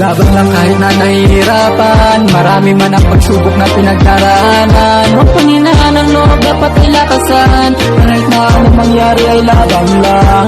Laban lang kahit na nahihirapan, marami man ang pagsubok na pinagdaraanan. Huwag panghinaan ang loob, dapat ay lakasan, kahit na anong mangyari ay laban lang.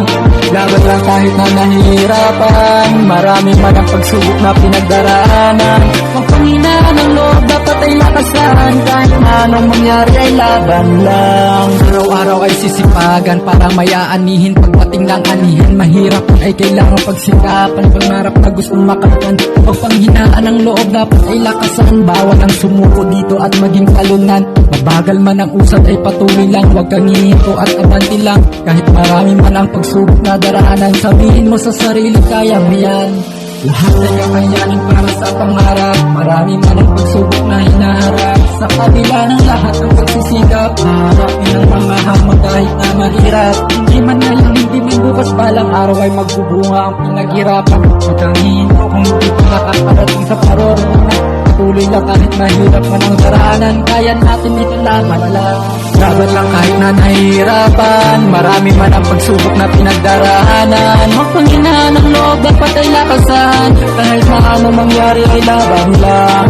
Laban lang kahit na nahihirapan, marami man ang pagsubok na pinagdaraanan. Huwag panghinaan ang loob, dapat ay lakasan, kahit na anong mangyari ay laban lang. Araw-araw ay sisipagan para may aanihin, pagdating ng anihin mahirap ay kailangan pagsikapan. Pangarap na gustong makamtan, huwag panghinaan ang loob, dapat ay lakasan. Bawal ang sumuko dito at maging talunan. Mabagal man ang usad ay patuloy lang, huwag kang hihinto at abanti lang. Kahit marami man ang pagsubok na daraanan, sabihin mo sa sarili kaya mo yan. Lahat ay kakayanin para sa pangarap, marami man ang pagsubok na hinaharap. Sa kabila ng lahat ng pagsisikap, haharapin ang mga hamon kahit na mahirap. Hindi man ngayon, hindi man bukas, balang araw ay magbubunga ang pinaghirapan. Huwag kang hihinto kung hindi pa nakakarating sa paroroonan. Patuloy lang kahit mahirap man ang daraanan, kaya natin ito laban lang. Laban lang kahit na nahihirapan, marami man ang pagsubok na pinagdaraanan. Huwag panghinaan ang loob, dapat ay lakasan, kahit na ano mangyari ay laban lang.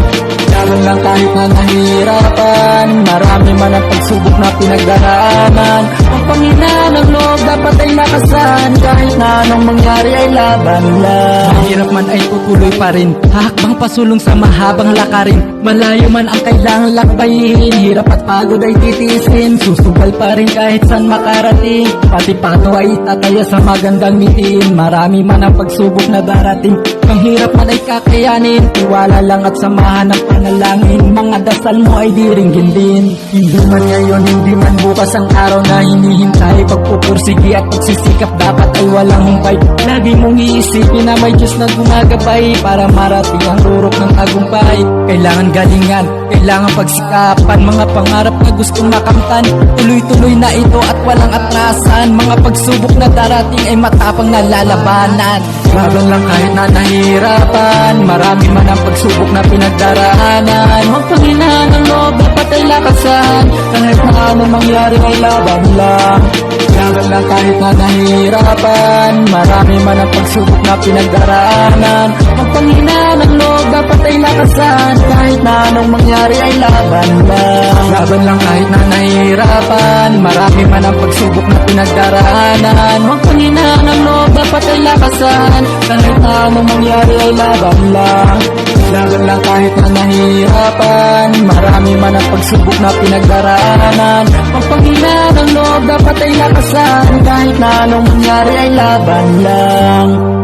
Laban lang kahit na nahihirapan, marami man ang pagsubok na pinagdaraanan. Huwag panghinaan ang loob, dapat ay lakasan, kahit na anong mangyari ay laban lang. Mahirap man ay tutuloy pa rin, hahakbang pasulong sa mahabang lakarin. Malayo man ang kailangang lakbayin, hirap at pagod ay titiisin. Susugal pa rin kahit saan makarating, pati pato ay itataya sa magandang mitiin. Marami man ang pagsubok na darating, ang hirap man ay kakayanin. Tiwala lang at samahan ng panalangin, mga dasal mo ay diringgin din. Hindi man ngayon, hindi man bukas ang araw na hinihintay. Pagpupursigi at pagsisikap dapat ay walang humpay. Lagi mong iisipin na may Diyos na gumagabay para marating ang rurok ng tagumpay. Kailangan galingan, kailangan pagsikapan, mga pangarap na gustong makamtan. Tuloy-tuloy na ito at walang atrasan, mga pagsubok na darating ay matapang na lalabanan. Laban lang kahit na nahihirapan, marami man ang pagsubok na pinagdaraanan. Huwag panghinaan ang loob, dapat ay lakasan, kahit na ano mangyari ay laban lang. Laban lang kahit na nahihirapan, marami man ang pagsubok na pinagdaraanan. Huwag panghinaan ang loob, dapat ay lakasan, kahit na anong mangyari ay laban lang. Laban lang kahit na nahihirapan, marami man ang pagsubok na pinagdaraanan. Huwag panghinaan ang loob, dapat ay lakasan, kahit na anong mangyari ay laban lang. Laban lang kahit na nahihirapan, marami man ang pagsubok na pinagdaraanan. Huwag panghinaan ang loob, dapat ay lakasan, kahit na anong mangyari ay laban lang.